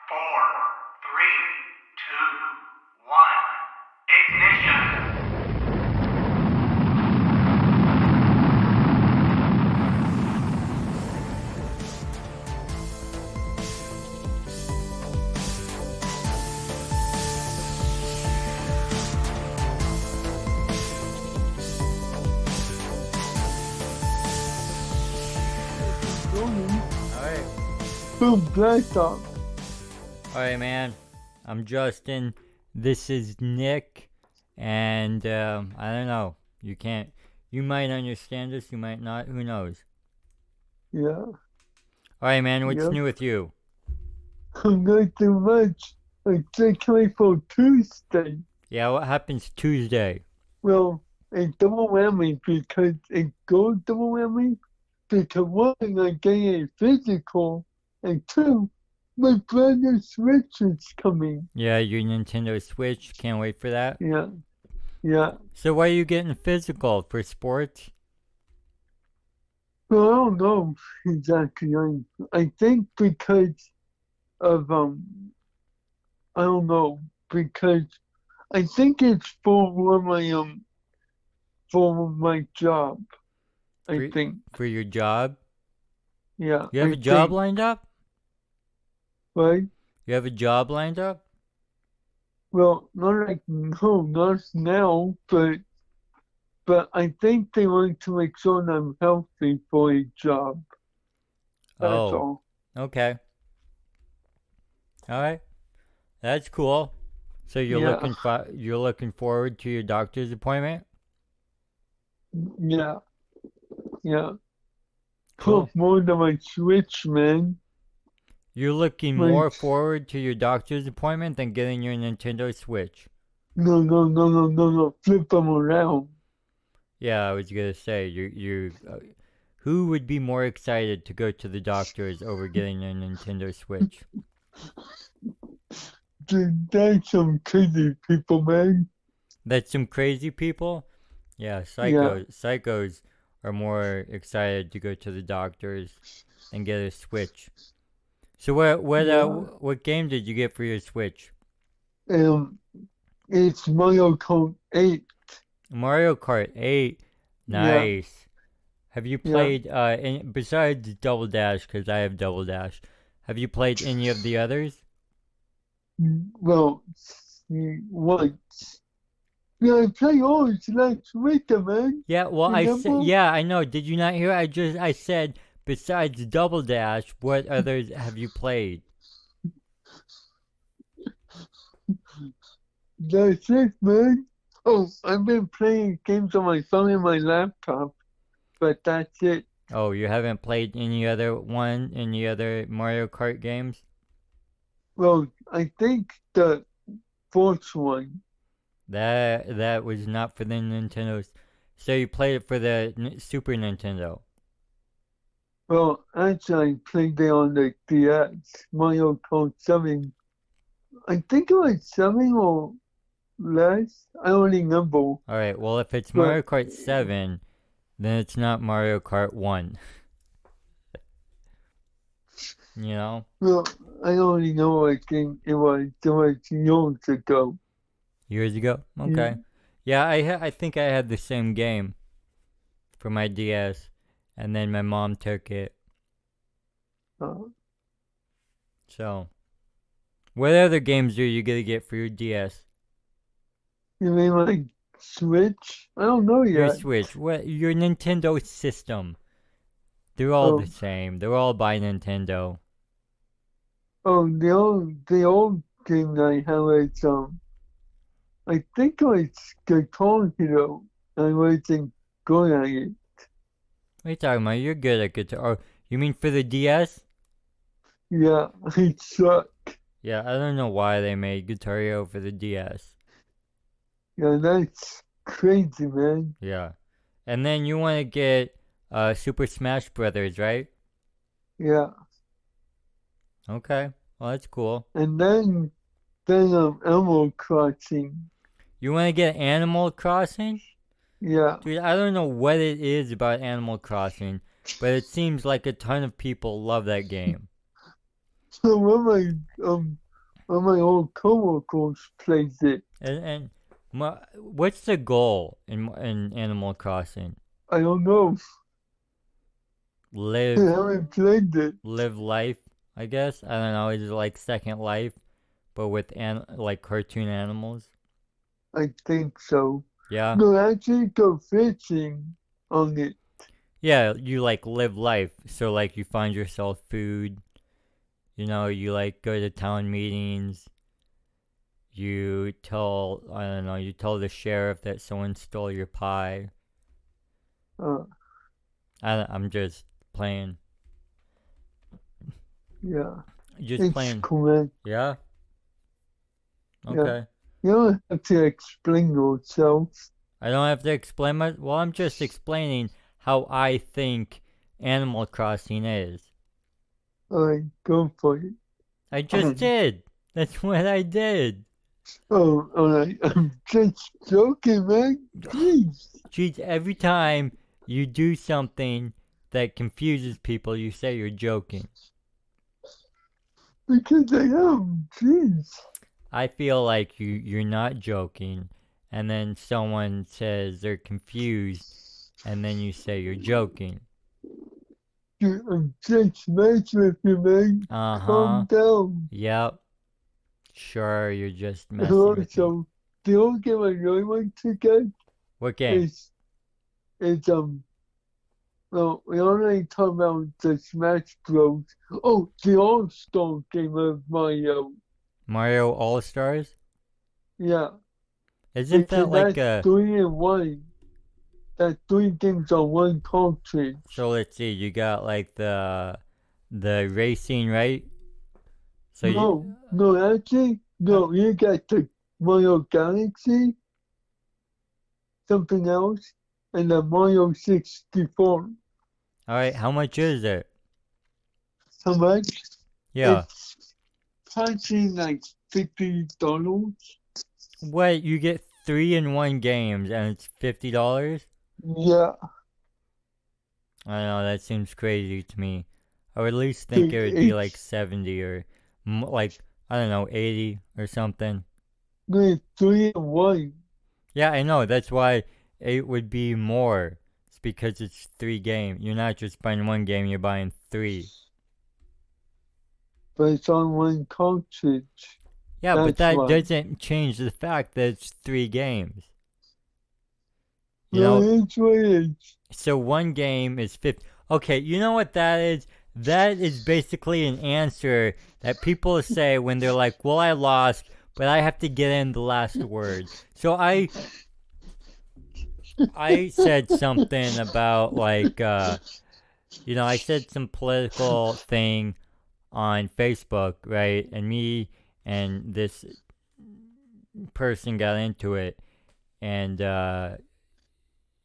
four, three, two, one, ignition. Alright. Boom, Black Dog. Alright, man. I'm Justin. This is Nick. And, I don't know. You might understand this, you might not. Who knows? Yeah. Alright, man. What's Yep. new with you? Not too much. I think coming for Tuesday. Yeah, what happens Tuesday? Well, a double whammy because a gold double whammy because one, I getting a physical, and two, my brother's Switch is coming. Yeah, your Nintendo Switch. Can't wait for that. Yeah. Yeah. So why are you getting physical? For sports? Well, I don't know exactly. I think because of I don't know, because I think it's for my job. I For- think. For your job? Yeah. You have I a job think, lined up? right? You have a job lined up? Well, not now, but I think they want to make sure that I'm healthy for a job. That's Oh, all. okay. Alright. That's cool. So you're Yeah. you're looking forward to your doctor's appointment? Yeah. Yeah. Cool. More than my Switch, man. You're looking My more forward to your doctor's appointment than getting your Nintendo Switch. no. Flip them around. Yeah, I was gonna say who would be more excited to go to the doctor's over getting a Nintendo Switch? That's some crazy people, man. That's some crazy people. Yeah, Yeah. psychos are more excited to go to the doctor's and get a Switch. So Yeah. what game did you get for your Switch? It's Mario Kart 8. Mario Kart 8. Yeah. Nice. Have you Yeah. played besides Double Dash, because I have Double Dash, have you played any of the others? Well, once. Yeah, I played yours last week, man. Yeah, well, Remember? yeah, I know. Did you not hear? I said besides Double Dash, what others have you played? That's it, man. Oh, I've been playing games on my phone and my laptop, but that's it. Oh, you haven't played any other Mario Kart games? Well, I think the fourth one. That was not for the Nintendo. So you played it for the Super Nintendo. Well, actually, I played it on the DS, Mario Kart 7. I think it was 7 or less. I don't remember. All right. Well, if it's But Mario Kart 7, then it's not Mario Kart 1. You know? well, I only know I think it was years ago. Years ago. Yeah. Okay. Yeah, I think I had the same game for my DS, and then my mom took it. Uh, So, what other games are you gonna get for your DS? you mean like Switch? I don't know Your yet. Switch? What? Your Nintendo system? They're all the Oh, same. They're all by Nintendo. the old game that I had was I think it was Guitar Hero. I wasn't good at it. What are you talking about? You're good at guitar. Oh, you mean for the DS? Yeah, I suck. Yeah, I don't know why they made Guitar Hero for the DS. Yeah, that's crazy, man. Yeah. And then you want to get Super Smash Brothers, right? Yeah, Okay. Well, that's cool. and then Animal Crossing. You want to get Animal Crossing? Yeah, Dude, I don't know what it is about Animal Crossing, but it seems like a ton of people love that game. So one of my old coworkers plays it. And what's the goal in Animal Crossing? I don't know. I Live haven't played it. live life, I guess. I don't know. Is it like Second Life, but with like cartoon animals? I think so. Yeah. No, actually go fishing on it. Yeah, you like live life. So like you find yourself food. You like go to town meetings. I don't know, you tell the sheriff that someone stole your pie. Uh, I'm just playing. yeah, Just it's playing. correct. Yeah? Yeah, Okay. you don't have to explain yourself. I don't have to explain well, I'm just explaining how I think Animal Crossing is. Alright, go for it. I just did. That's what I did. Oh, alright. I'm just joking, man. Jeez. Jeez, every time you do something that confuses people, you say you're joking. Because I am. Jeez. I feel like you're not joking, and then someone says they're confused, and then you say you're joking. I'm just messing with you, man. Uh huh. Calm down. Yep. Sure, you're just And messing with me. also, the only game I really want to get What game? is well, we already talked about the Smash Bros. Oh, the All-Star game of Mario. Mario All Stars? Yeah, Isn't that because like that's a? 3-in-1. That's 3 games on one cartridge. So let's see. You got like the racing, right? So No, actually, no, you got the Mario Galaxy, something else, and the Mario 64. all right. How much is it? How much? Yeah. It's probably like $50. What? You get 3-in-1 games, and it's $50? Yeah, I don't know. That seems crazy to me. I would at least think it would be like it's 70 or like I don't know 80 or something. it's 3-in-1. Yeah, I know. That's why it would be more. It's because it's 3 games. You're not just buying one game. You're buying three. But it's on one cartridge. Yeah, but That's that why. doesn't change the fact that it's 3 games. You No, know, it's what it is. so one game is 50. Okay, you know what that is? That is basically an answer that people say when they're like, well, I lost, but I have to get in the last word. So I said something about like, I said some political thing on Facebook, right? And me and this person got into it, and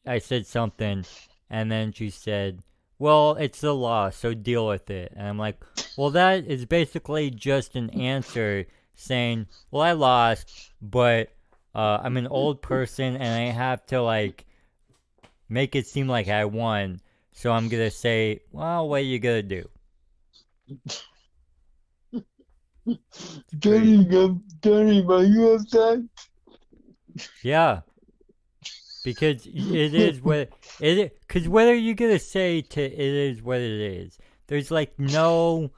I said something, and then she said, well, it's the law, so deal with it. And I'm like, well, that is basically just an answer saying, well, I lost, but I'm an old person and I have to, like, make it seem like I won. So I'm going to say, well, what are you going to do? Danny, are you upset? Yeah. Because it is what it is. Because what are you going to say to it is what it is? There's like no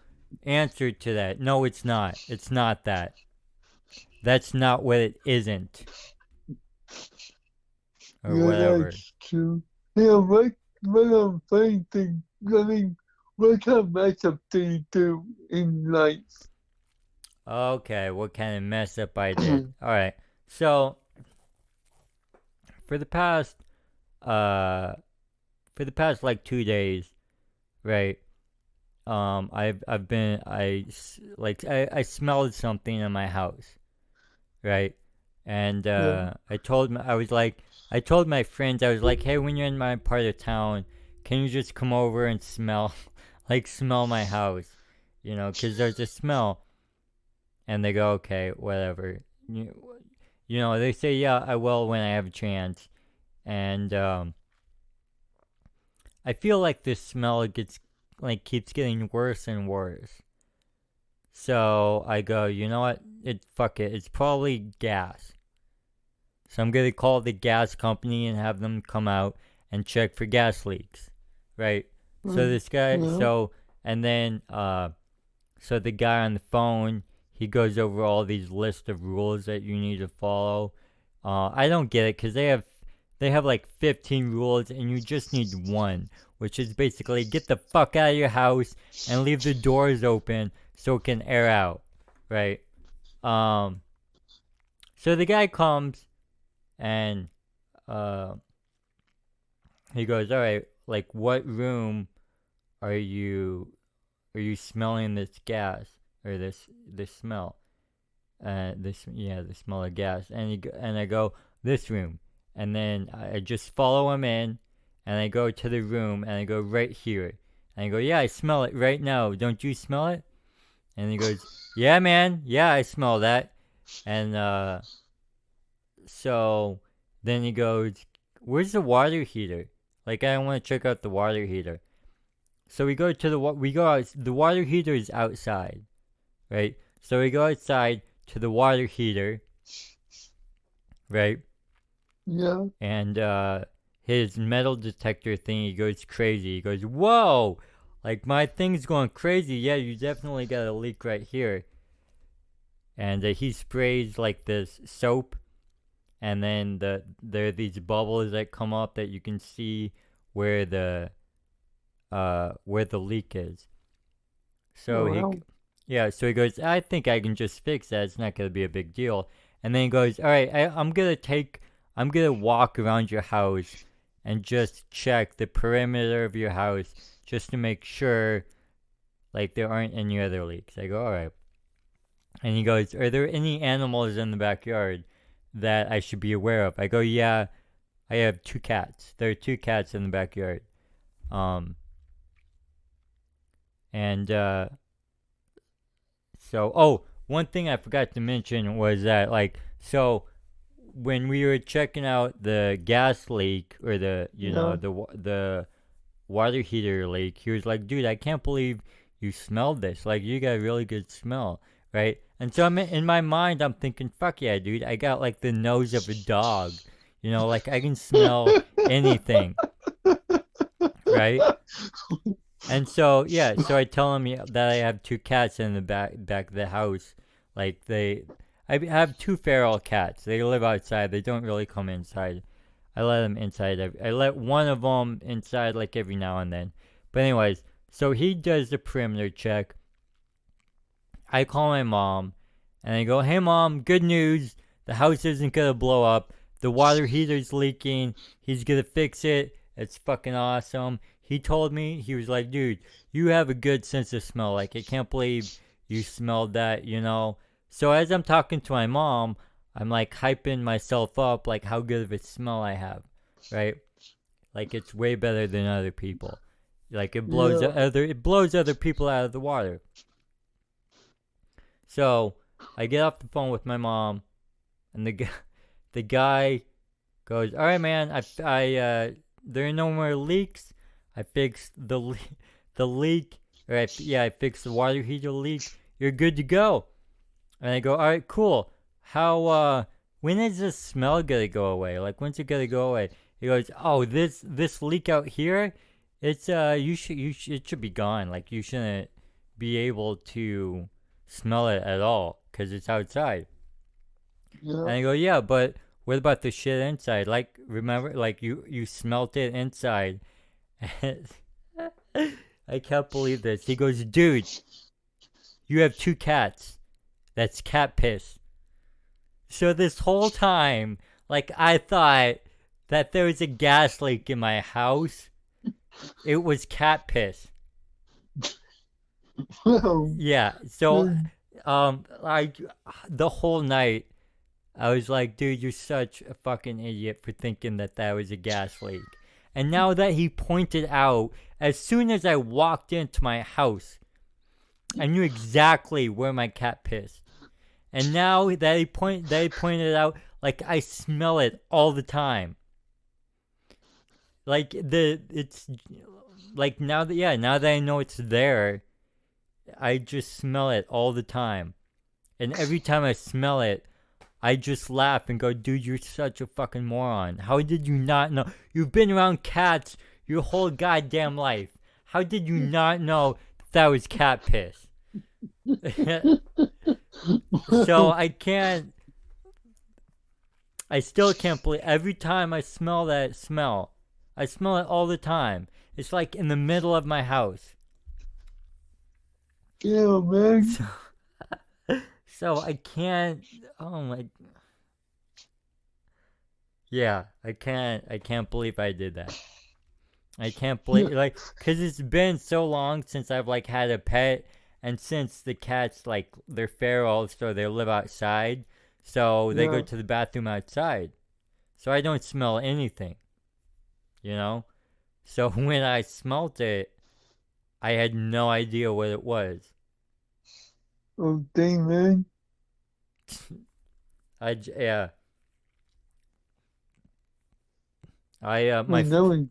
answer to that. No, it's not. It's not that. That's not what it isn't. Or Yeah, whatever. that's true. Yeah, what funny thing, I mean, what kind of matchup do you do in life? Okay, what kind of mess up I did. Alright. So for the past like 2 days, right? I smelled something in my house, right? And Yeah. I told my friends, I was like, hey, when you're in my part of town, can you just come over and smell smell my house, because there's a smell. And they go, okay, whatever. They say, yeah, I will when I have a chance. And I feel like this smell keeps getting worse and worse. So I go, you know what? Fuck it. It's probably gas. So I'm gonna call the gas company and have them come out and check for gas leaks, right? So this guy, Yeah. and then so the guy on the phone, he goes over all these list of rules that you need to follow. I don't get it because they have like 15 rules and you just need one, which is basically get the fuck out of your house and leave the doors open so it can air out, right? Um, so the guy comes and uh, he goes, all right, like what room are you are you smelling this gas or this smell? The smell of gas. And I go, this room. And then I just follow him in, and I go to the room, and I go right here. And I go, yeah, I smell it right now. Don't you smell it? And he goes, yeah, man, yeah, I smell that. And so then he goes, where's the water heater? Like I want to check out the water heater. So we go to we go out. The water heater is outside, right? So we go outside to the water heater, right? Yeah. And his metal detector thing, he goes crazy. He goes, whoa, like my thing's going crazy. Yeah, you definitely got a leak right here. And he sprays like this soap, and then there are these bubbles that come up that you can see where the leak is. So Wow. so he goes, I think I can just fix that. It's not gonna be a big deal. And then he goes, all right, I'm gonna walk around your house and just check the perimeter of your house just to make sure like there aren't any other leaks. I go, all right. And he goes, are there any animals in the backyard that I should be aware of? I go, yeah, I have 2 cats. There are 2 cats in the backyard. Um, and one thing I forgot to mention was that so when we were checking out the gas leak or Yeah. the water heater leak, he was like, dude, I can't believe you smelled this. Like you got a really good smell, right? And so in my mind, I'm thinking, fuck yeah, dude, I got like the nose of a dog. Like I can smell anything, right? And so so I tell him that I have 2 cats in the back of the house. Like I have 2 feral cats. They live outside. They don't really come inside. I let them inside. I let one of them inside like every now and then. But anyways, so he does the perimeter check. I call my mom, and I go, "Hey mom, good news. The house isn't gonna blow up. The water heater's leaking. He's gonna fix it. It's fucking awesome." He told me, he was like, dude, you have a good sense of smell. Like, I can't believe you smelled that. So as I'm talking to my mom, I'm like hyping myself up, like how good of a smell I have, right? Like it's way better than other people. Like Yeah. it blows other people out of the water. So I get off the phone with my mom, and the guy goes, "All right, man. There are no more leaks. I fixed the leak. I fixed the water heater leak. You're good to go." And I go, "All right, cool. When is this smell gonna go away? Like, when's it gonna go away?" He goes, "Oh, this leak out here, it's it should be gone. Like, you shouldn't be able to smell it at all because it's outside." Yeah. And I go, yeah, but what about the shit inside? Like, remember, like you smelt it inside. I can't believe this. He goes, dude, you have 2 cats. That's cat piss. So this whole time, like I thought that there was a gas leak in my house. It was cat piss. Wow. Yeah. So, like the whole night, I was like, dude, you're such a fucking idiot for thinking that that was a gas leak. And now that he pointed out, as soon as I walked into my house, I knew exactly where my cat pissed. And now that he pointed out, like I smell it all the time. Like it's like now that I know it's there, I just smell it all the time. And every time I smell it, I just laugh and go, dude, you're such a fucking moron. How did you not know? You've been around cats your whole goddamn life. How did you not know that was cat piss? So I still can't believe, every time I smell that smell, I smell it all the time. It's like in the middle of my house. Yeah, man. So I can't, oh my, yeah, I can't believe I did that. I can't believe, like, cause it's been so long since I've like had a pet, and since the cats, like, they're feral, so they live outside, so they go Yeah. to the bathroom outside, so I don't smell anything, you know. So when I smelt it, I had no idea what it was. Oh, dang, man. Yeah. I know it.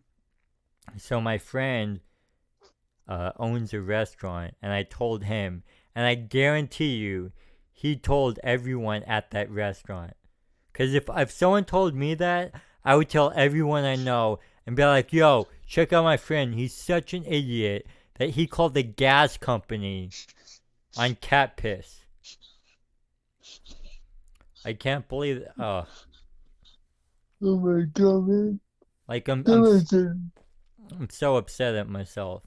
So my friend owns a restaurant, and I told him, and I guarantee you, he told everyone at that restaurant. Cause if someone told me that, I would tell everyone I know and be like, "Yo, check out my friend. He's such an idiot that he called the gas company on cat piss." I can't believe it. Oh, Oh my god, man. like That was a, I'm so upset at myself.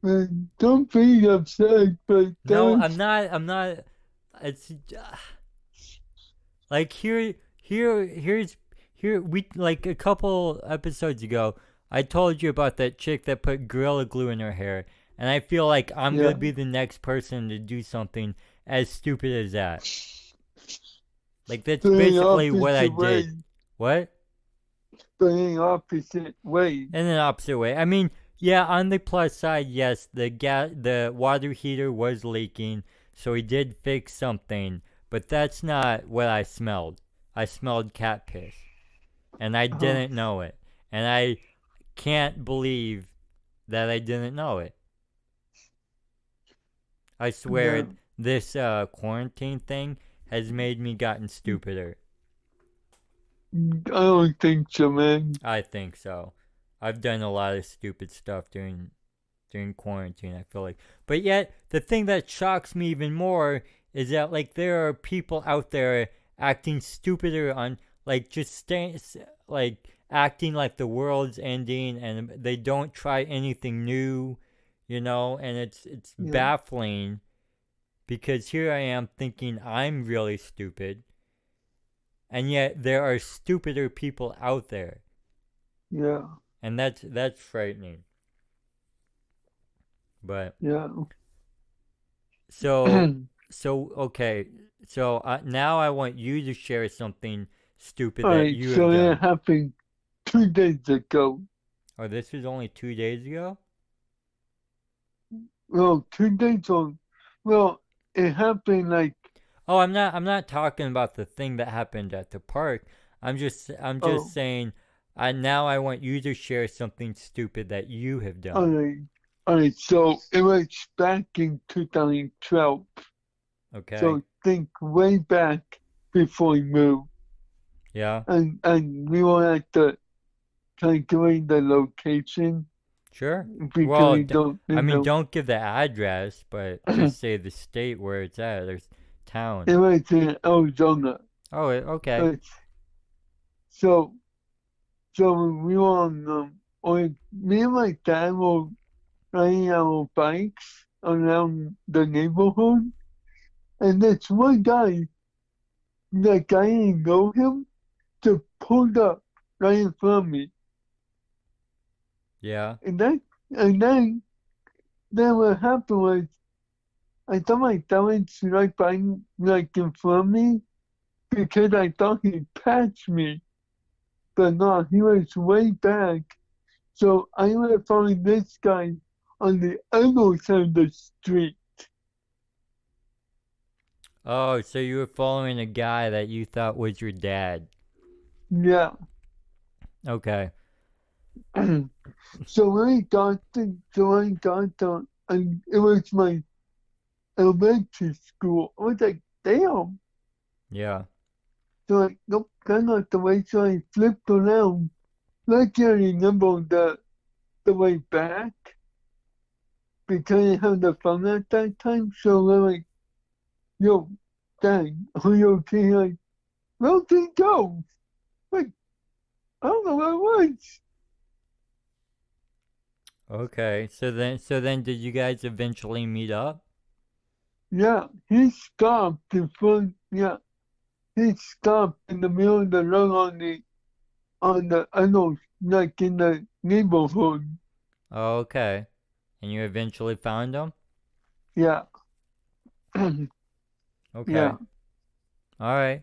man, don't be upset, but that No, was, I'm not. It's like here we like a couple episodes ago. I told you about that chick that put Gorilla Glue in her hair, and I feel like I'm yeah. gonna be the next person to do something as stupid as that. Like that's But in basically what I opposite way. did. What? But in opposite way. In an opposite way. I mean, yeah, on the plus side, yes, the water heater was leaking, so he did fix something, but that's not what I smelled. I smelled cat piss, and I Oh, didn't know it. And I can't believe that I didn't know it. I swear yeah. this quarantine thing has made me gotten stupider. I don't think so, man. I think so. I've done a lot of stupid stuff during quarantine, I feel like. But yet, the thing that shocks me even more is that like there are people out there acting stupider on like just staying like acting like the world's ending, and they don't try anything new, you know, and it's Yeah. baffling because here I am thinking I'm really stupid, and yet there are stupider people out there, Yeah. and that's frightening. But Yeah. so okay, so now I want you to share something stupid that Alright, you have so that done. happened 2 days ago. Oh, this was only 2 days ago. Well, 2 days on. Well, it happened like, Oh, I'm not talking about the thing that happened at the park. I'm just oh, saying. Now I want you to share something stupid that you have done. alright. Alright, so it was back in 2012. Okay. So think way back before we moved. Yeah. And we were at the calculating the location Sure. because Well, we don't, I you mean, know, don't give the address, but just say the state where it's at. There's town. it was in Arizona. Oh, okay. It's, so we were me and my dad were riding our bikes around the neighborhood, and this one guy, that guy didn't know him, just pulled up right in front of me, Yeah. and then what happened was I thought my dad was right by, like in front of me, because I thought he passed me, but no, he was way back. So I was following this guy on the other side of the street. Oh, so you were following a guy that you thought was your dad. Yeah. Okay. So when I got to and it was my elementary school. I was like, damn. Yeah. So like, nope, that's not the way. So I flipped around. Lucky I remember the way back because I had the phone at that time. So I'm like, yo, Dad, are you okay? Like, where did he go? Like, I don't know where it was. Okay. So then did you guys eventually meet up? Yeah, he stopped in front. Yeah, he stopped in the middle of the road I know, like in the neighborhood. Oh, okay. And you eventually found him? Yeah, Okay. yeah, All right.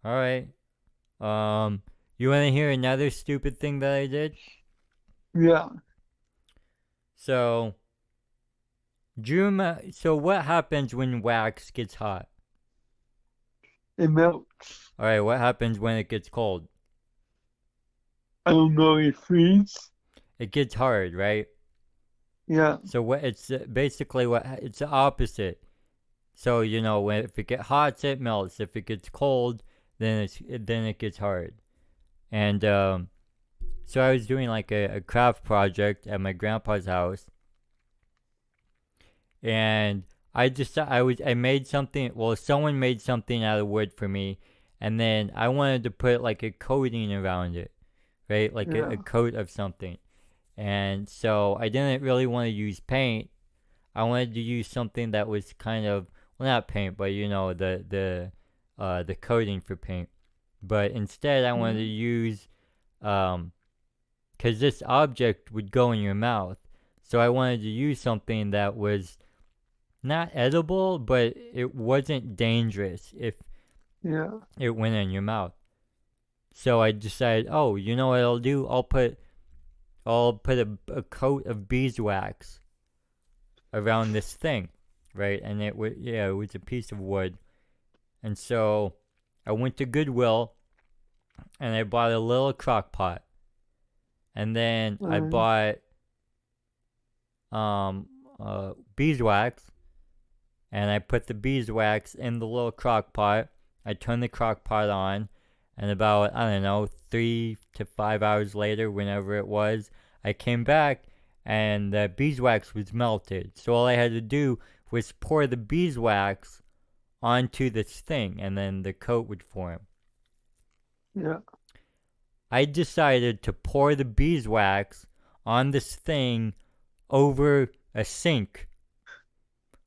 All right. You want to hear another stupid thing that I did? yeah. So, so what happens when wax gets hot? It melts. All right, what happens when it gets cold? I don't know, it freeze. It gets hard, right? Yeah, So what it's basically it's the opposite. So, if it gets hot, it melts. If it gets cold, then it gets hard. And so I was doing like a craft project at my grandpa's house, and I made something. Well, someone made something out of wood for me, and then I wanted to put like a coating around it, right? Like yeah, a coat of something. And so I didn't really want to use paint. I wanted to use something that was kind of, well, not paint, but the coating for paint. But instead, I wanted to use because this object would go in your mouth. So I wanted to use something that was not edible, but it wasn't dangerous if yeah, it went in your mouth. So I decided, oh, you know what I'll do? I'll put a coat of beeswax around this thing, right? And it was a piece of wood. And so I went to Goodwill and I bought a little crock pot. And then I uh, bought beeswax, and I put the beeswax in the little crock pot. I turned the crock pot on, and about, I don't know, 3 to 5 hours later, whenever it was, I came back and the beeswax was melted. So all I had to do was pour the beeswax onto this thing, and then the coat would form. yeah. I decided to pour the beeswax on this thing over a sink.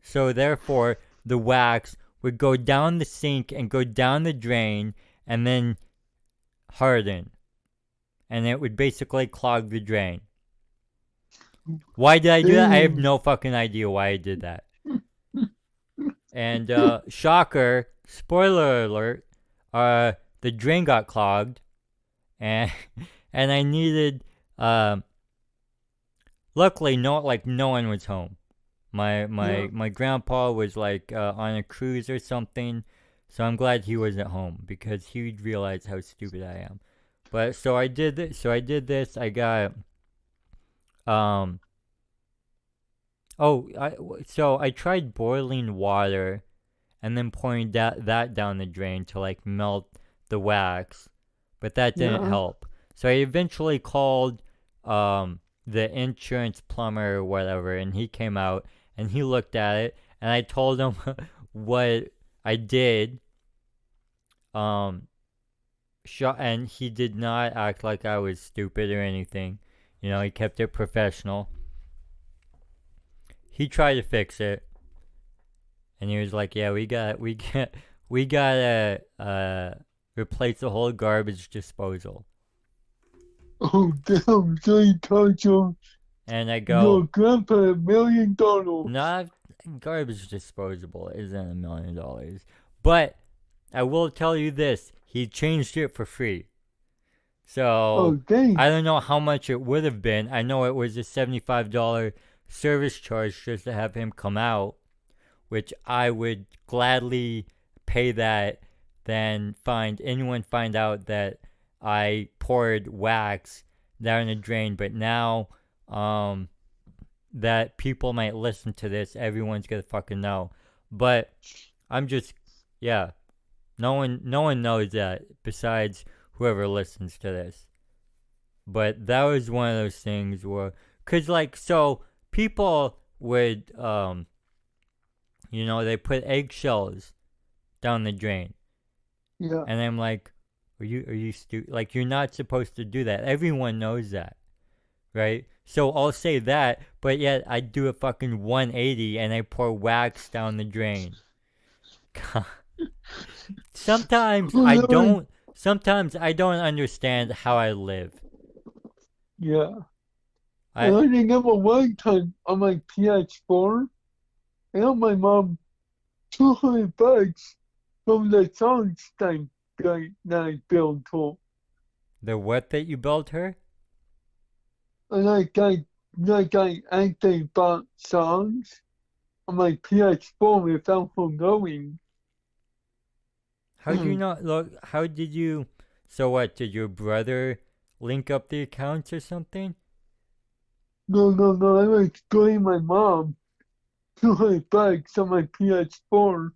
So therefore, the wax would go down the sink and go down the drain and then harden. And it would basically clog the drain. Why did I do that? I have no fucking idea why I did that. And shocker, spoiler alert, the drain got clogged, and and I needed. Luckily, no one was home. My grandpa was like on a cruise or something, so I'm glad he wasn't home because he'd realize how stupid I am. But so I did this. I got so I tried boiling water and then pouring that down the drain to like melt the wax, but that didn't Yeah. help. So I eventually called the insurance plumber or whatever, and he came out and he looked at it, and I told him what I did. And he did not act like I was stupid or anything. He kept it professional. He tried to fix it, and he was like, "Yeah, we gotta replace the whole garbage disposal." Oh, damn. So you told And I your go, grandpa $1 million. "Not garbage disposable isn't $1 million, but I will tell you this: he changed it for free. Oh, So dang. I don't know how much it would have been. I know it was a $75 service charge just to have him come out, which I would gladly pay that than anyone find out that I poured wax down the drain. But now, that people might listen to this, everyone's gonna fucking know. But I'm just, yeah, no one knows that besides whoever listens to this. But that was one of those things where, cause like, so people would, they put eggshells down the drain, Yeah. and I'm like, are you stupid? Like, you're not supposed to do that. Everyone knows that, right? So I'll say that, but yet I do a fucking 180 and I pour wax down the drain. Sometimes I don't. Sometimes I don't understand how I live. Yeah. I I remember one time on my PS4, I got my mom $200 from the songs that I built her. the what that you built her? And I actually bought songs on my PS4 without her knowing. How do you not look? How did you? So what? Did your brother link up the accounts or something? No, I was giving my mom $200 on my PS4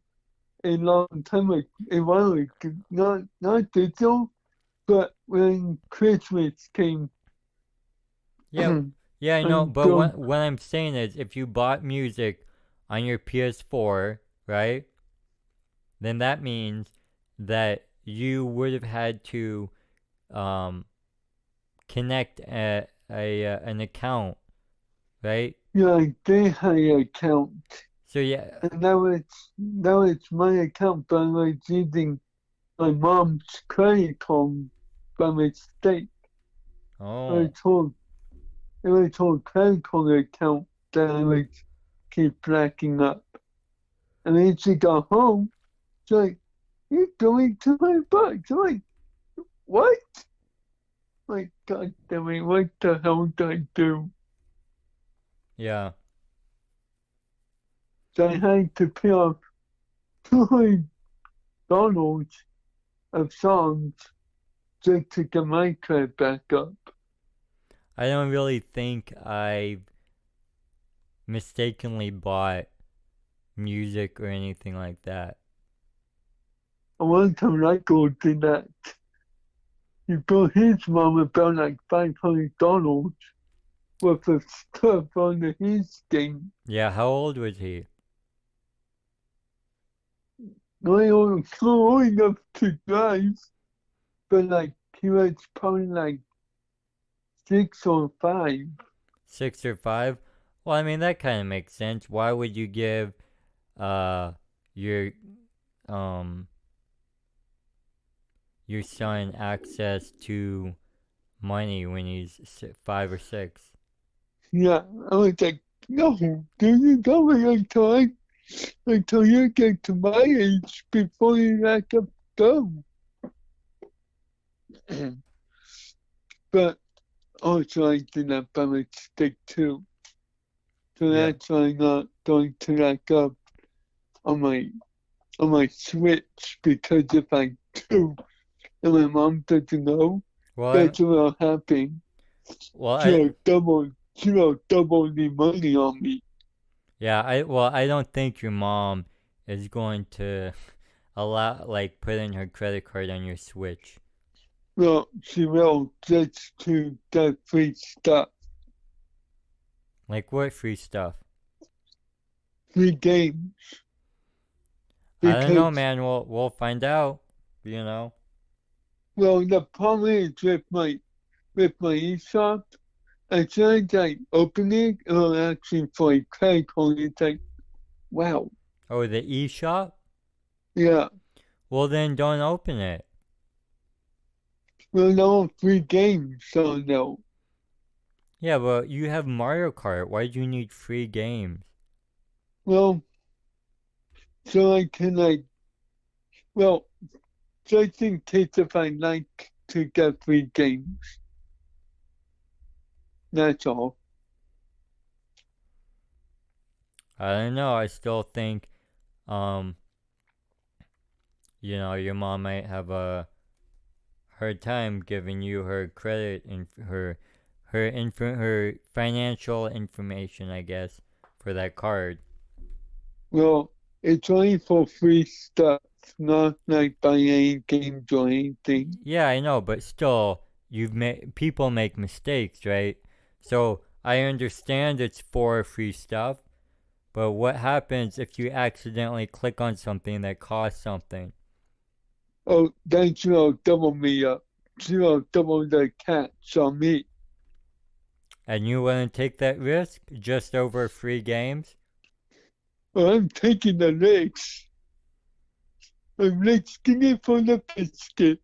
a long time ago, a while ago. Not digital, but when Christmas came. Yeah, yeah, I know. And But what I'm saying is, if you bought music on your PS4, right, then that means that you would have had to connect an account, right? yeah, they had an account. So yeah. And that was my account, but I was using my mom's credit card by mistake. Oh. It was her credit card account that I would keep blacking up. And then she got home, she's like, "You're doing $200." I'm like, "What?" Like, God damn it, what the hell did I do? Yeah. So I had to pay off $200 of songs just to get my credit back up. I don't really think I mistakenly bought music or anything like that. One time Michael did that. He billed his mom about like $500 worth of stuff on his thing. Yeah, how old was he? I was old enough to drive, but like he was probably like 6 or 5. 6 or 5? Well, I mean, that kind of makes sense. Why would you give your um your son access to money when he's 5 or 6? Yeah, I was like, no, you go until you get to my age before you let up go. But also I did that by mistake too. So Yeah. that's why I'm not going to rack up on my Switch, because if I do and my mom doesn't know, Well, that's what will happen. well, She'll double the money on me. I don't think your mom is going to put in her credit card on your Switch. Well, she will, just to get free stuff, Like what free stuff? free games. I don't know, Because, man. We'll find out. well, the problem is with my eShop, as soon as I open it, it'll actually for a credit card. It's like, wow, Oh, the eShop? yeah. Well, then don't open it. Well, no free games, so no. Yeah, but you have Mario Kart. Why do you need free games? Well, so I can well, just in case if I like to get free games. That's all. I don't know. I still think, your mom might have a hard time giving you her credit and her her financial information, I guess, for that card. Well, it's only for free stuff, not like buying any games or anything. Yeah, I know, but still, people make mistakes, right? So I understand it's for free stuff, but what happens if you accidentally click on something that costs something? Oh, then double me up. Double the catch on me. And you wouldn't take that risk just over free games? Well, I'm taking the risks. I'm risking it for the biscuit.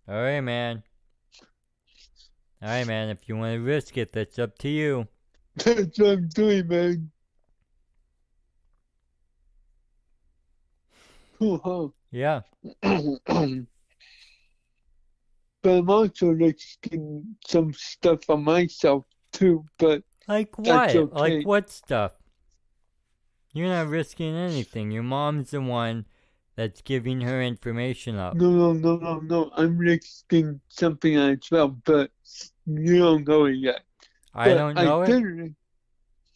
Alright, man. Alright, man. If you want to risk it, that's up to you. That's what I'm doing, man. Cool, huh? Yeah. But I'm also risking some stuff on myself too, but Like that's what? okay. Like what stuff? You're not risking anything. Your mom's the one that's giving her information up. No. I'm risking something as well, but you don't know it yet. I don't know it? Didn't.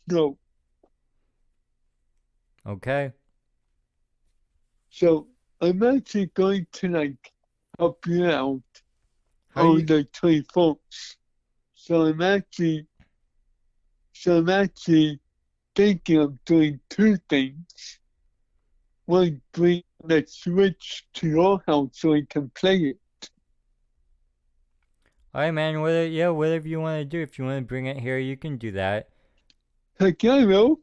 No. Okay. So I'm actually going to like help you out How on you, the 24th. So I'm actually thinking of doing two things. One, bring the Switch to your house so we can play it. alright, man. Whatever you want to do. If you want to bring it here, you can do that. Heck yeah, will.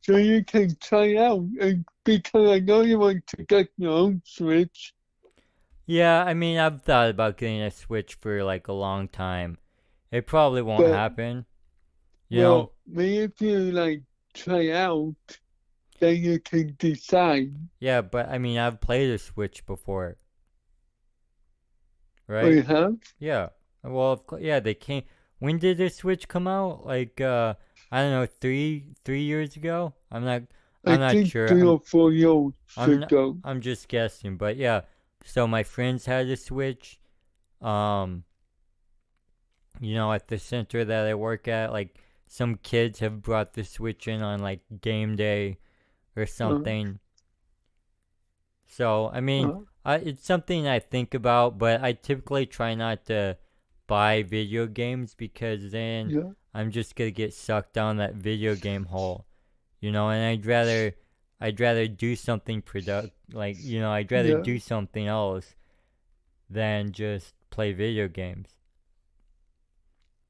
So you can try out, and because I know you want to get your own Switch. Yeah, I mean, I've thought about getting a Switch for like a long time. It probably won't But- happen. You know, Well, maybe if you like try out, then you can decide. yeah, but I mean, I've played a Switch before. Or you Right? have? Yeah. Well, yeah, they came. When did the Switch come out? Like, I don't know, three years ago? I'm not I think sure. 3 or 4 years I'm not- ago. I'm just guessing, but yeah. So my friends had a Switch. At the center that I work at, like some kids have brought the Switch in on like game day or something. So I mean, it's something I think about, but I typically try not to buy video games because then Yeah. I'm just gonna get sucked down that video game hole, and I'd rather do something I'd rather Yeah. do something else than just play video games.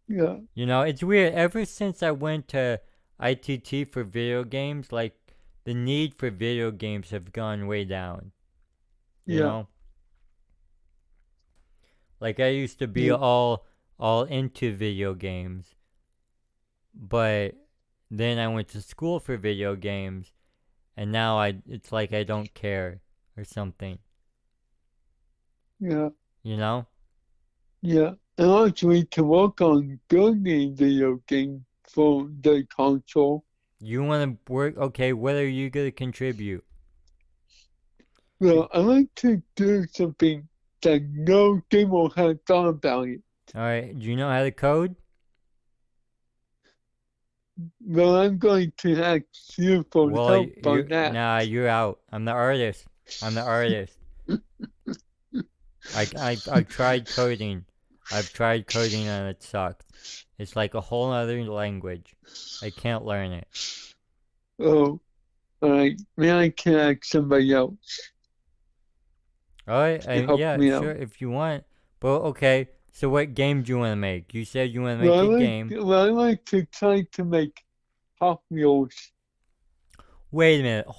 Yeah. It's weird. Ever since I went to ITT for video games, like the need for video games have gone way down. You Yeah. know? Like I used to be Yeah. all into video games, but then I went to school for video games, and now it's like I don't care or something. Yeah. You know? Yeah. And also we can work on building a video game for the console. You want to work? Okay, what are you gonna contribute? Well, I like to do something that no gamer has thought about it. All right. Do you know how to code? Well, I'm going to ask you for help on that. Nah, you're out. I'm the artist. I've tried coding. And it sucked. It's like a whole other language. I can't learn it. Oh, all right. Maybe I can ask somebody else. All right. help Yeah, me sure, out. if you want. But okay. So what game do you want to make? You said you want to make Well, a game. I like to try to make Hot Wheels. Wait a minute. Like-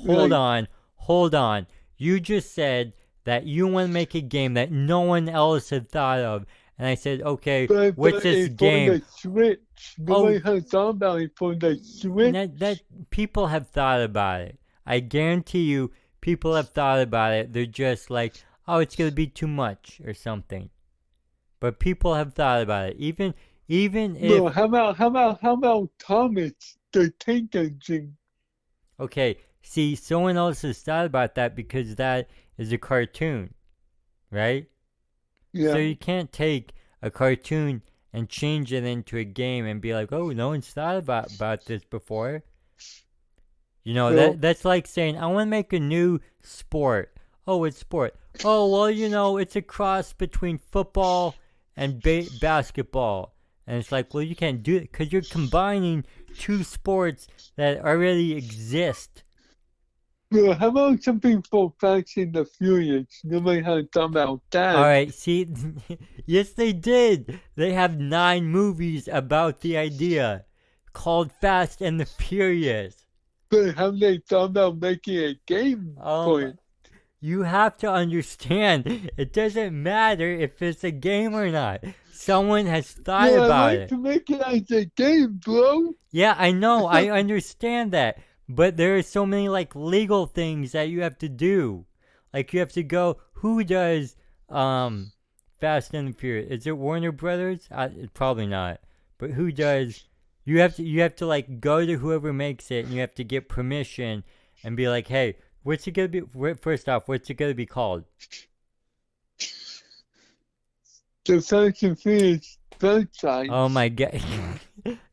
Hold on. You just said that you want to make a game that no one else had thought of. And I said, okay, But what's this it's game? for the Switch. Nobody has thought about it for the Switch. That people have thought about it. I guarantee you, people have thought about it. They're just like, oh, it's gonna be too much or something. But people have thought about it. Even if Well, how about Thomas the Tank Engine? okay, see, someone else has thought about that because that is a cartoon, right? Yeah. So you can't take a cartoon and change it into a game and be like, oh, no one's thought about this before. You know, Well, that's like saying, I want to make a new sport. Oh, it's sport. Oh, well, you know, it's a cross between football and basketball. And it's like, well, you can't do it because you're combining two sports that already exist. well, how about something for Fast and the Furious? Nobody has thought about that. All right, see, yes, they did. They have 9 movies about the idea called Fast and the Furious. But have they thought about making a game for it? You have to understand, it doesn't matter if it's a game or not. Someone has thought Well, about I like it. to make it as a game, bro. Yeah, I know. I understand that. But there are so many like legal things that you have to do. Like you have to go, who does Fast and the Furious? Is it Warner Brothers? Probably not. But who does? You have to like go to whoever makes it and you have to get permission and be like, "Hey, what's it going to be first off, what's it going to be called?" The Fast and Furious franchise. Oh my god.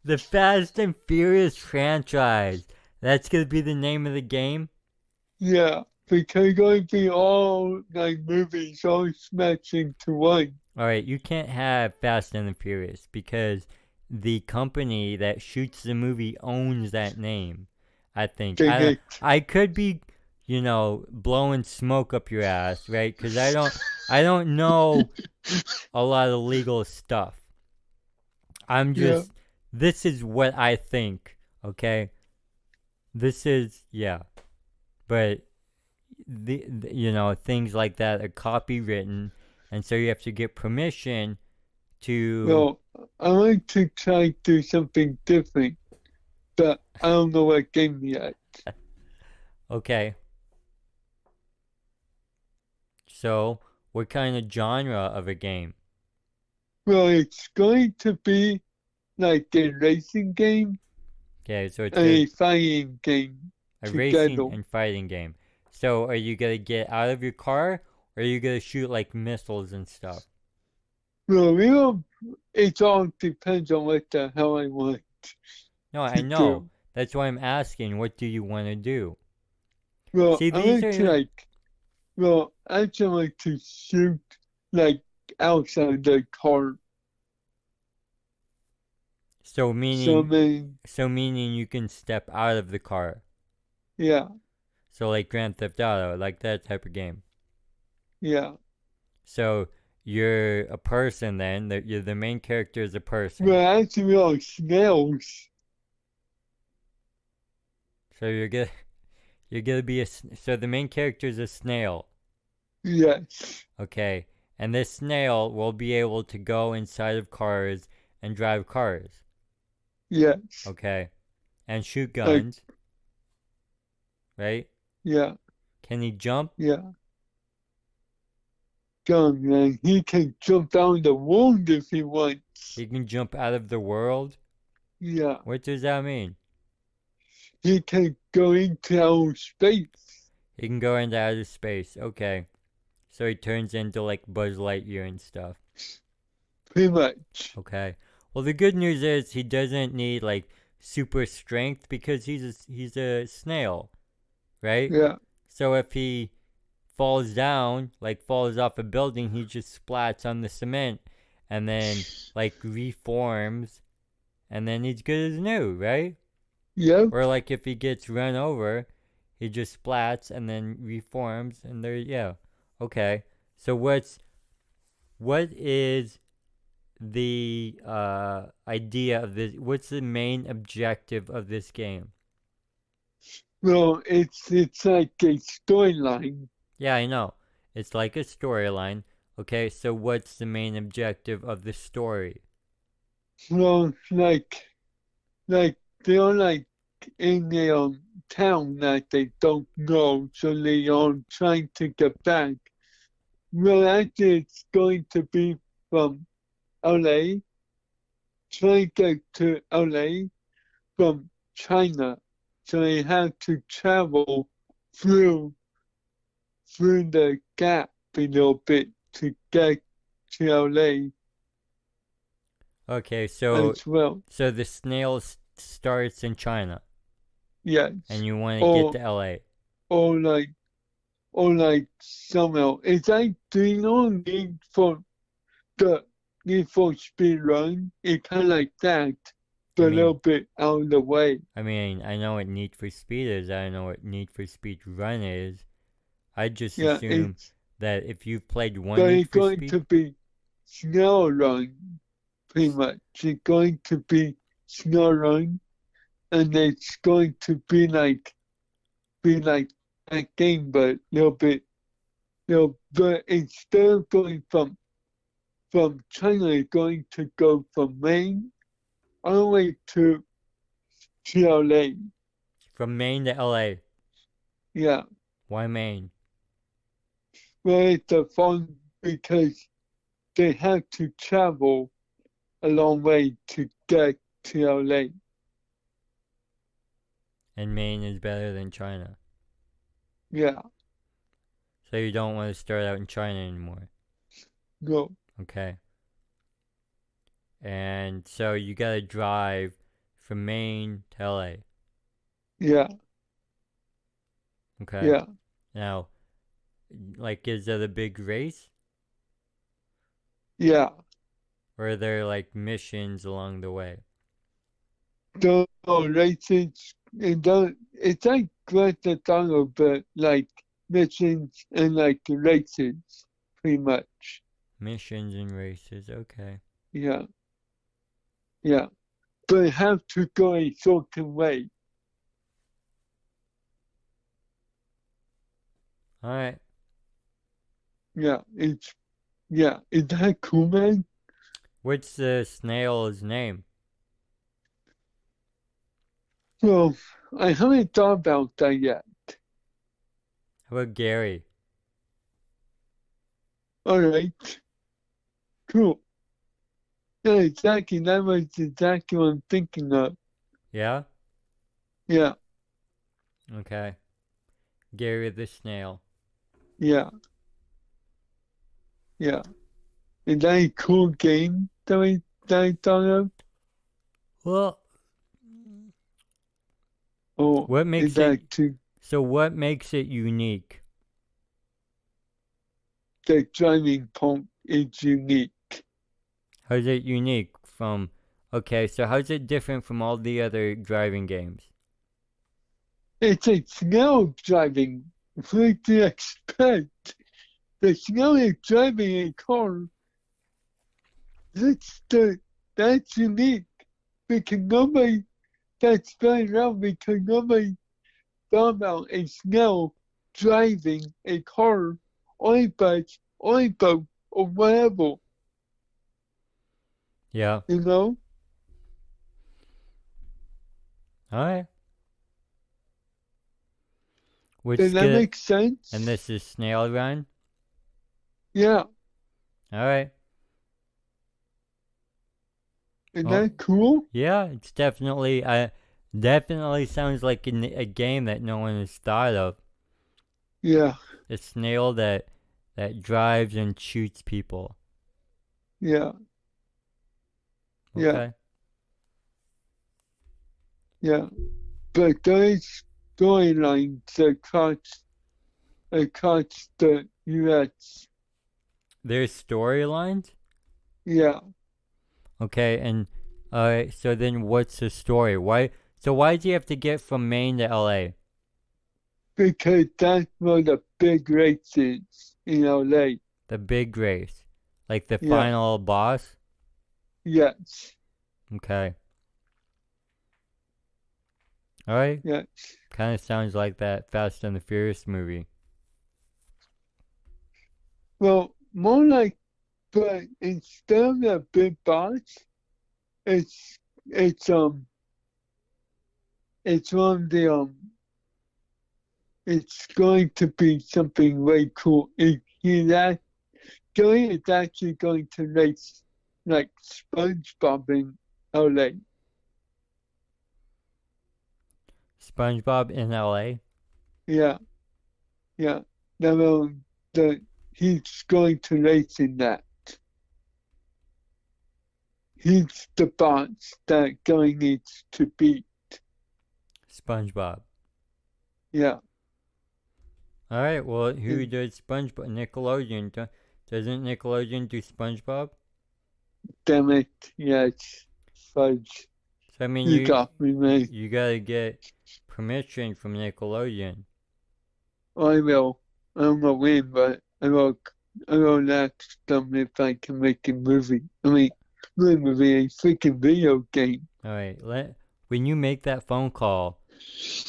The Fast and Furious franchise. That's going to be the name of the game? Yeah, because it's going to be all like movies all smashed into one. All right, you can't have Fast and the Furious because the company that shoots the movie owns that name. I think. I could be, you know, blowing smoke up your ass, right? Because I don't know a lot of legal stuff. I'm just. Yeah. This is what I think. Okay. This is but the you know, things like that are copywritten, and so you have to get permission to. Well, I like to try to do something different, but I don't know what game yet. Okay. So, what kind of genre of a game? Well, it's going to be like a racing game Okay, so it's and a fighting game a together. racing and fighting game. So, are you gonna get out of your car, or are you gonna shoot like missiles and stuff? Well, it all depends on what the hell I want. No, I know. do. That's why I'm asking. What do you want to do? Well, See, I these like to are like, well, I just like to shoot like outside the car. so So, meaning meaning you can step out of the car. yeah, So like Grand Theft Auto, like that type of game. yeah. So you're a person then. You're the main character is a person. Well, actually, we are snails. So you're gonna be so the main character is a snail. Yes, Okay, and this snail will be able to go inside of cars and drive cars. yes, Okay, and shoot guns. Right? yeah, Can he jump? yeah. Gun, man, he can jump down the world if he wants. He can jump out of the world. Yeah, What does that mean? he can go into outer space. He can go into outer space. Okay, so he turns into like Buzz Lightyear and stuff. Pretty much. Okay. Well, the good news is he doesn't need like super strength because he's a snail, right? Yeah, So if he falls down, like falls off a building, he just splats on the cement and then like reforms and then he's good as new, right? yeah. Or like if he gets run over, he just splats and then reforms and there Okay. So what is the idea of this? What's the main objective of this game? Well, it's like a storyline. Yeah, I know. It's like a storyline. Okay, so what's the main objective of the story? Well, like they're like in a town that they don't know, so they are trying to get back. Well, actually, it's going to be from LA, trying to get to LA from China. So they have to travel through the gap a little bit to get to LA. Okay, so as well. the snail starts in China, Yes. and you want to get Or to LA. or like or like somehow. It's like the only for the Need for Speed Run. It's kind of like that, but I a little mean, bit out of the way. I mean, I know what Need for Speed is. I know what Need for Speed Run is. I just Yeah, assume that if you've played one but Need it's for going Speed, to be Snow Run, pretty much. It's going to be Snow Run, and it's going to be like that game, but a little bit, but instead of going from China, it's going to go from Maine all the way to LA. from Maine to LA. Yeah, Why Maine? well, it's a fun because they have to travel a long way to get to LA. And Maine is better than China. Yeah, So you don't want to start out in China anymore. no, Okay. And so you gotta drive from Maine to LA. yeah, Okay. yeah. Now, like, is that a big race? Yeah, Or are there like missions along the way? the races, it's like Grand Theft Auto, but like missions and like races, pretty much. Missions and races. Okay. Yeah, yeah. But have to go a certain way. All right. Yeah, is that cool, man? What's the snail's name? Well, I haven't thought about that yet. How about Gary? All right, cool. Yeah, exactly. That was exactly what I'm thinking of. Yeah? Yeah, Okay. Gary the snail. yeah, yeah. Is that a cool game that I thought of? Well, Or what is makes that it too so what makes it unique? the driving point is unique? How's it unique from Okay, so how's it different from all the other driving games? It's a snail driving. What do you expect? The snail is driving a car. That's unique because nobody that's very around because nobody thought about a snail driving a car or a bus or a boat or whatever, Yeah. you know? Alright. What's Does that good? make sense? And this is Snail Run? Yeah. Alright. Isn't Oh, that cool? yeah, it's definitely sounds like a game that no one has thought of. Yeah. A snail that drives and shoots people. Yeah. Yeah. Okay. Yeah. But those storylines across the US. There's storylines? Yeah. Okay, and alright, so then what's the story? Why does he have to get from Maine to LA? Because that's one of the big races in LA. The big race. Like the Yeah. final boss? Yes. Okay. Alright. Yes. Kinda sounds like that Fast and the Furious movie. Well, more like, but instead of the big boss, it's it's um it's one of the it's going to be something way cool. Gary is actually going to race like SpongeBob in LA. SpongeBob in LA? Yeah, yeah. He's going to race in that. He's the boss that guy needs to beat. SpongeBob. Yeah. All right. Well, who And does SpongeBob? Nickelodeon. Doesn't Nickelodeon do SpongeBob? damn it, yes, fudge. So I mean, You got me, man. you gotta get permission from Nickelodeon. I will. I don't know when, but I will ask them if I can make a movie. I mean, not a movie, a freaking video game. All right. When you make that phone call,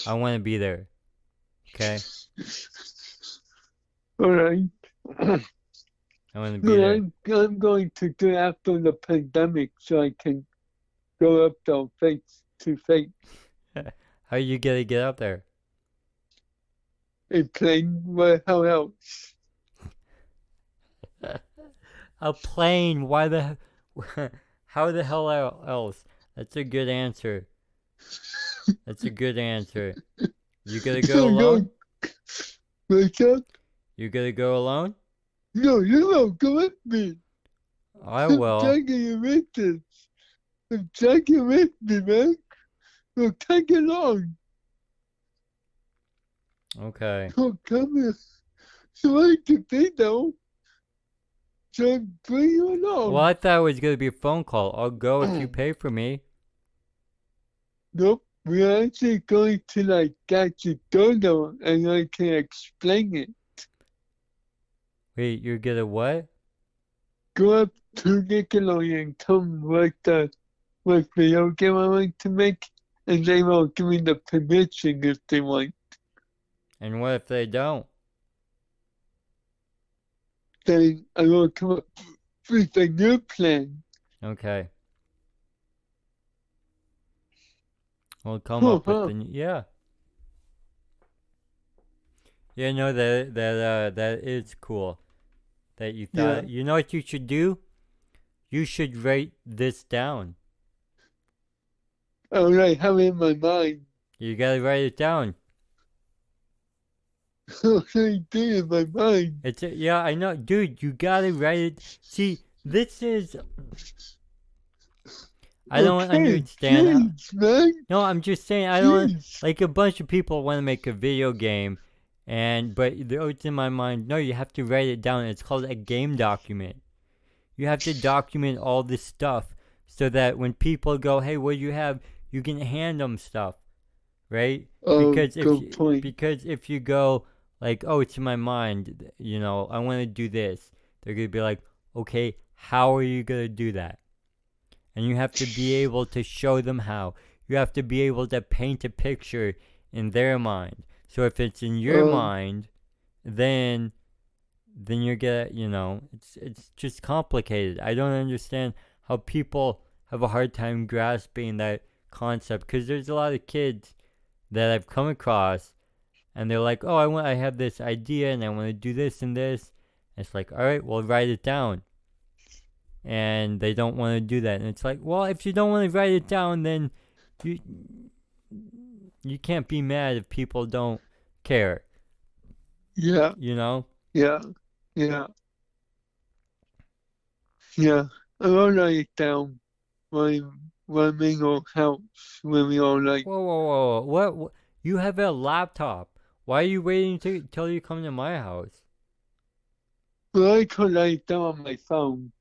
I want to be there. Okay. All right. I want to be there. I'm going to do it after the pandemic so I can go up there face to face. How you gonna get up there? A plane, well, how else? A plane? Why the? How the hell else? That's a good answer. That's a good answer. You gonna go alone? Wake up? You gonna go alone? No, you don't go with me. I I'm will. taking you with this. I'm taking you with me, man. We'll take it along. Okay. Oh, come here. So I can be though. So bring you along. Well, I thought it was gonna be a phone call. I'll go if you pay for me. Nope. We're actually going to like get your dodo and I can explain it. Wait, you're gonna what? Go up to Nickelodeon and come with the video game I want to make, and they will give me the permission if they want. And what if they don't? Then I will come up with a new plan. Okay. We'll come up with the yeah. Yeah, no, that is cool. That you thought. Yeah. You know what you should do? You should write this down. All right, have it in my mind. You gotta write it down. I did in my mind. Yeah, I know, dude. You gotta write it. See, this is. I don't understand. Jeez, man. No, I'm just saying. I don't Jeez. like a bunch of people want to make a video game, but it's in my mind. No, you have to write it down. It's called a game document. You have to document all this stuff so that when people go, "Hey, what do you have?" you can hand them stuff, right? Oh, Because good point. because if you go like, "Oh, it's in my mind," I want to do this. They're gonna be like, "Okay, how are you gonna do that?" And you have to be able to show them how. You have to be able to paint a picture in their mind. So if it's in your mind, then you're gonna, it's just complicated. I don't understand how people have a hard time grasping that concept, because there's a lot of kids that I've come across and they're like, "Oh, I have this idea and I want to do this and this." And it's like, "All right, well, write it down." And they don't want to do that. And it's like, well, if you don't want to write it down, then you can't be mad if people don't care. Yeah. You know? Yeah. Yeah. Yeah. I will write it down when we all helps, when we all like. Whoa. What? You have a laptop. Why are you waiting till you come to my house? Well, I could write it down on my phone.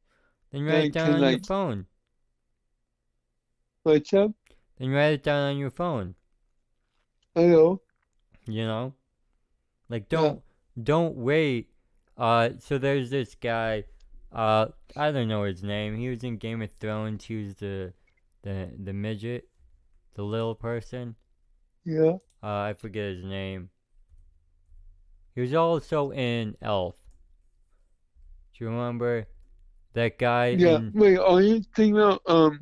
Then write it down on your phone. What's up? Then write it down on your phone. Hello? You know? Like, don't wait. So there's this guy, I don't know his name. He was in Game of Thrones. He was the midget, the little person. Yeah. I forget his name. He was also in Elf. Do you remember that guy? Yeah. Wait, are you thinking about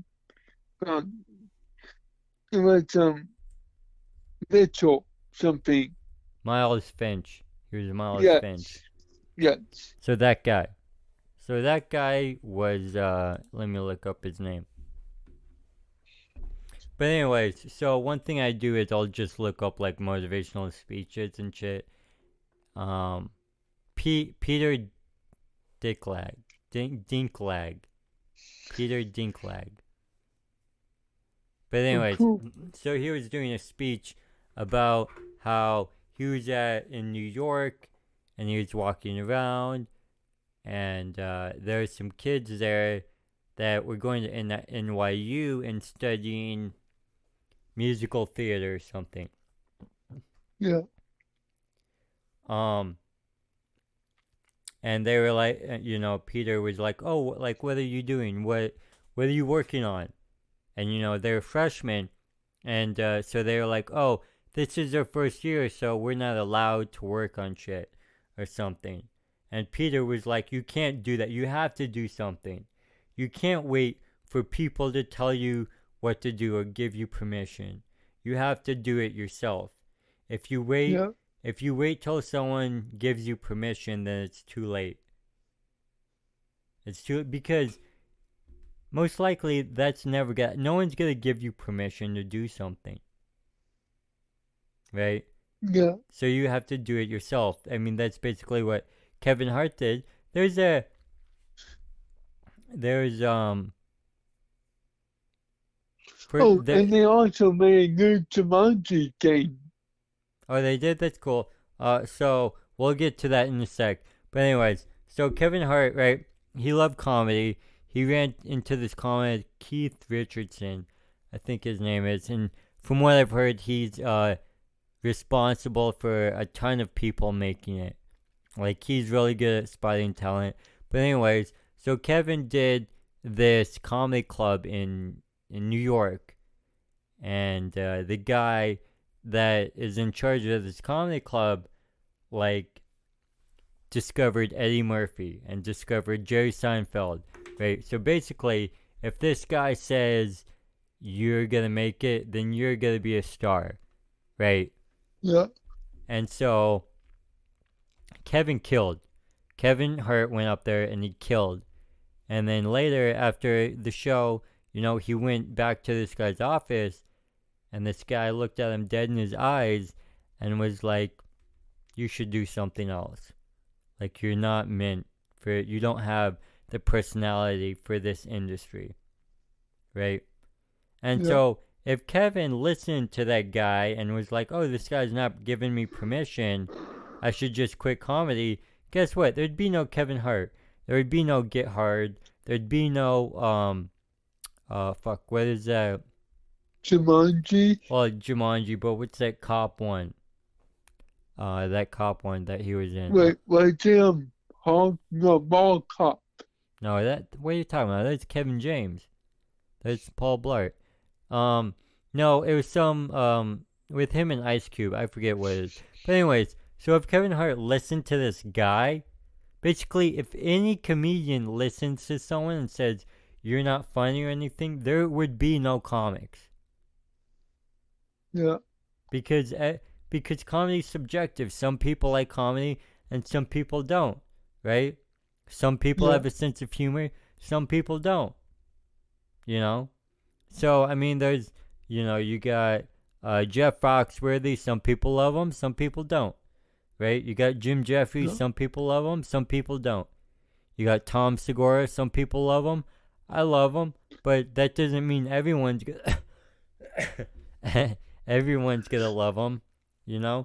it was Mitchell something? Miles Finch. He was Miles Finch. Yes. So that guy. Was let me look up his name. But anyways, so one thing I do is I'll just look up like motivational speeches and shit. Peter Dinklage. Peter Dinklage. But anyways, cool. so he was doing a speech about how he was in New York, and he was walking around, and there were some kids there that were going to NYU and studying musical theater or something. Yeah. And they were like, Peter was like, "Oh, like, what are you doing? What are you working on?" And they're freshmen, and so they were like, "Oh, this is their first year, so we're not allowed to work on shit or something." And Peter was like, "You can't do that. You have to do something. You can't wait for people to tell you what to do or give you permission. You have to do it yourself. If you wait, Yeah. if you wait till someone gives you permission, then it's too late. Because most likely that's never no one's gonna give you permission to do something, right? Yeah. So you have to do it yourself. I mean, that's basically what Kevin Hart did. There's and they also made a new Jumanji game. Oh, they did? That's cool. So we'll get to that in a sec. But anyways, so Kevin Hart, right? He loved comedy. He ran into this comedy, Keith Richardson, I think his name is. And from what I've heard, he's responsible for a ton of people making it. Like, he's really good at spotting talent. But anyways, so Kevin did this comedy club in New York. And the guy that is in charge of this comedy club, like, discovered Eddie Murphy and discovered Jerry Seinfeld, right? So basically, if this guy says you're gonna make it, then you're gonna be a star, right? Yeah. And so Kevin Hart went up there and he killed. And then later, after the show, he went back to this guy's office, and this guy looked at him dead in his eyes and was like, "You should do something else. Like, you're not meant for it. You don't have the personality for this industry." Right? And so if Kevin listened to that guy and was like, "Oh, this guy's not giving me permission, I should just quit comedy," guess what? There'd be no Kevin Hart. There would be no Get Hard. There'd be no, what is that? Jumanji. Well, Jumanji, but what's that cop one? That cop one that he was in. Wait, Mall Cop. No, what are you talking about? That's Kevin James. That's Paul Blart. No, it was some, with him and Ice Cube. I forget what it is. But anyways, so if Kevin Hart listened to this guy, basically, if any comedian listens to someone and says, "You're not funny" or anything, there would be no comics. Yeah. Because comedy's subjective. Some people like comedy and some people don't, right? Some people have a sense of humor, some people don't. So I mean, there's you got Jeff Foxworthy. Some people love him, some people don't, right? You got Jim Jeffries. Some people love him, some people don't. You got Tom Segura. Some people love him. I love him, but that doesn't mean everyone's everyone's gonna love him, Yeah.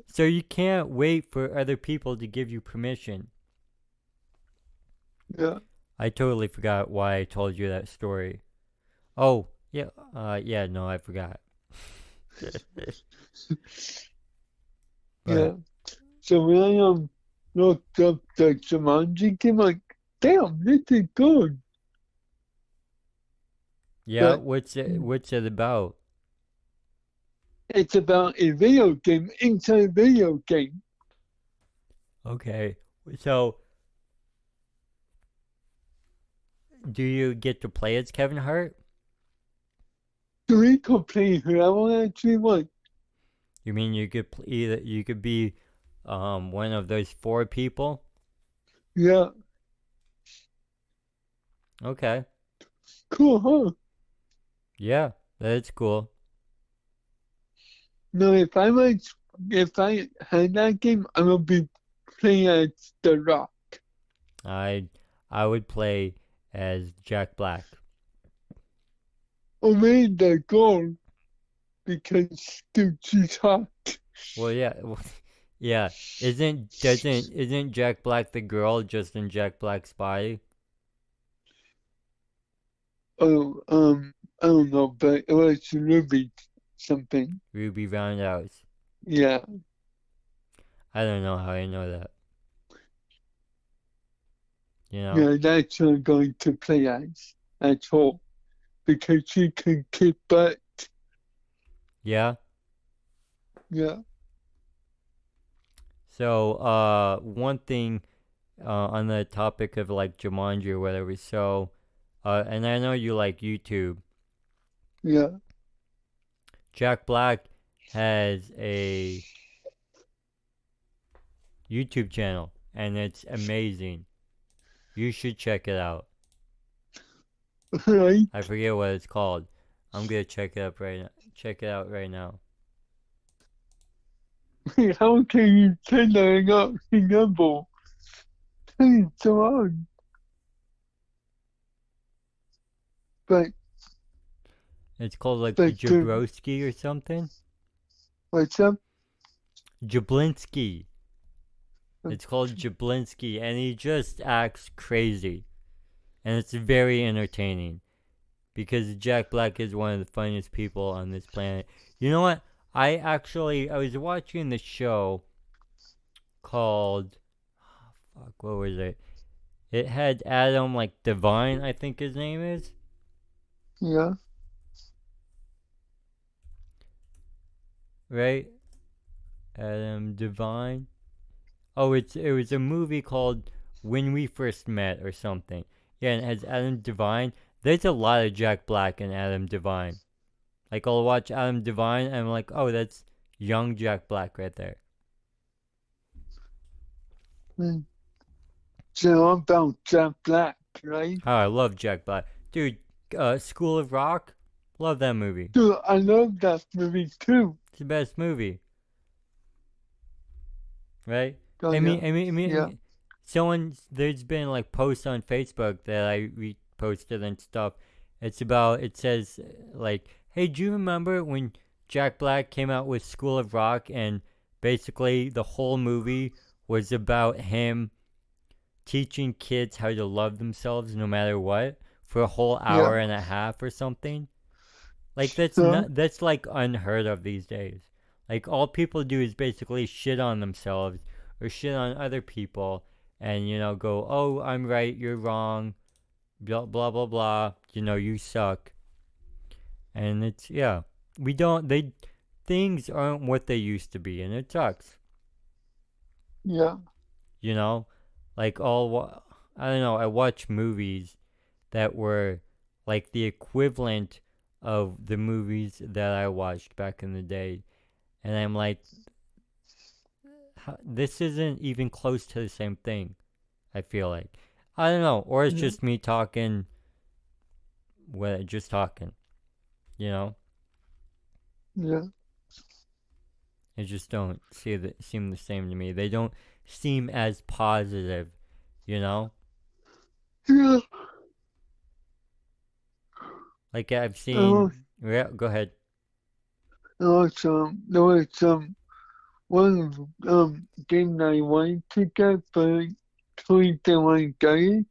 So you can't wait for other people to give you permission. Yeah. I totally forgot why I told you that story. Oh, yeah. No, I forgot. Yeah. So when I looked up the Jumanji game, like, damn, this is good. Yeah, But what's it about? it's about a video game inside a video game. Okay. So do you get to play as Kevin Hart? So we could play whoever actually wants. You mean you could you could be one of those 4 people? Yeah. Okay. Cool, huh? Yeah, that's cool. No, if I had that game, I would be playing as The Rock. I would play as Jack Black. Amanda gone because she's hot. Well, yeah, yeah. Isn't Jack Black the girl just in Jack Black's body? Oh, I don't know, but it was Ruby something. Ruby Roundhouse. Yeah, I don't know how I know that. You know? yeah, that's what I'm going to play as. That's all. Because she can kick butt. Yeah. Yeah, So, one thing on the topic of like Jumanji or whatever. So, and I know you like YouTube. yeah. Jack Black has a YouTube channel, and it's amazing. You should check it out. Right? I forget what it's called. I'm gonna check it up right now. Check it out right now. How can you turn that up the number? Turn it on. But, It's called like but, Jabrowski or something. what's up? Jablinski. It's called Jablinski, and he just acts crazy, and it's very entertaining because Jack Black is one of the funniest people on this planet. You know what? I was watching the show called what was it? It had Adam like Devine, I think his name is. Yeah, Right? Adam Devine. Oh, it was a movie called When We First Met or something. Yeah, and it has Adam Devine. There's a lot of Jack Black and Adam Devine. Like I'll watch Adam Devine and I'm like, oh, that's young Jack Black right there. so about Jack Black, right? Oh, I love Jack Black. Dude, School of Rock? Love that movie. Dude, I love that movie too. It's the best movie. Right? Oh, I mean, yeah. there's been like posts on Facebook that I reposted and stuff. It says like, hey, do you remember when Jack Black came out with School of Rock and basically the whole movie was about him teaching kids how to love themselves no matter what for a whole hour and a half or something? Like that's like unheard of these days. Like all people do is basically shit on themselves or shit on other people and go, "Oh, I'm right, you're wrong." Blah blah blah blah. You suck. And it's we don't they things aren't what they used to be and it sucks. Yeah. Like I don't know, I watch movies that were like the equivalent of the movies that I watched back in the day. And I'm like, this isn't even close to the same thing, I feel like. I don't know. Or it's just me talking, just talking, Yeah. They just don't seem the same to me. They don't seem as positive, Yeah. Like I've seen. Yeah, go ahead. There was one game I wanted to get, but Tony didn't want to get it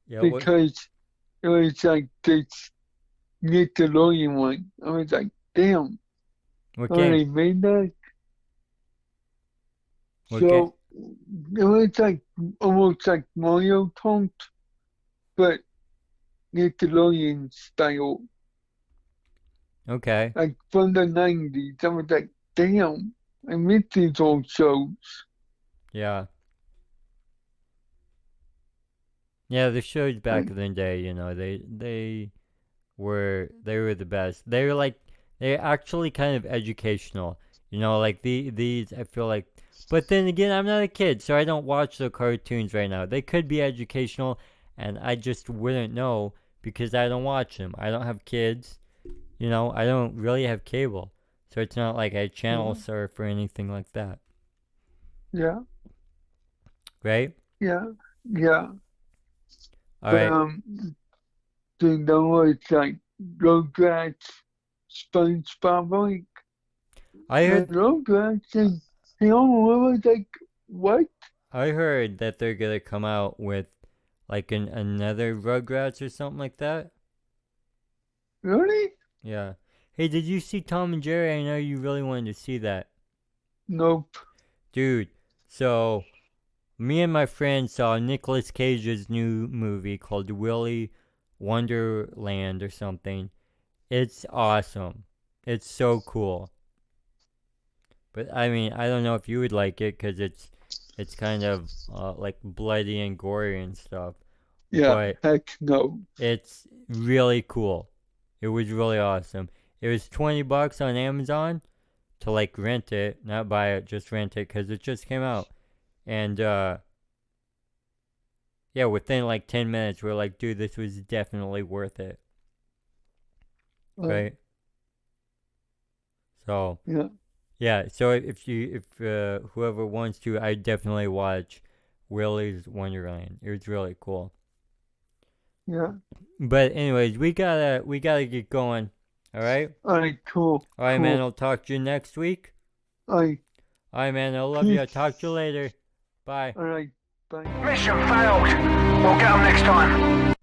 Yeah, because it was like this Nickelodeon one. I was like, damn, what when they game? made that. What So it was like almost like Mario Kart, but Nickelodeon style, Okay. like from the 90s. I was like, damn, I miss these old shows. Yeah. Yeah, the shows back in the day, they were the best. They're actually kind of educational. Like these I feel like, but then again, I'm not a kid, so I don't watch the cartoons right now. They could be educational and I just wouldn't know because I don't watch them. I don't have kids. I don't really have cable. So it's not like I channel surf or anything like that. Yeah. Right? Yeah. All right. Dude, that was like Rugrats, SpongeBob, like, I heard Rugrats, and he always like, what? I heard that they're gonna come out with like another Rugrats or something like that. Really? Yeah. Hey, did you see Tom and Jerry? I know you really wanted to see that. Nope. Dude, so me and my friend saw Nicolas Cage's new movie called Willy Wonderland or something. It's awesome. It's so cool. But I mean, I don't know if you would like it because it's kind of like bloody and gory and stuff. Yeah, But heck no. it's really cool. It was really awesome. It was $20 on Amazon to like rent it, not buy it, just rent it because it just came out. And yeah, within like 10 minutes, we're like, dude, this was definitely worth it, right? So Yeah. yeah, so if whoever wants to, I definitely watch Willy's Wonderland. It was really cool. Yeah. But anyways, we gotta get going. All right. Alright, cool. All right, cool. man. I'll talk to you next week. Alright, All right, man. I love you. I'll talk to you later. Bye. alright, bye. Mission failed. We'll get 'em next time.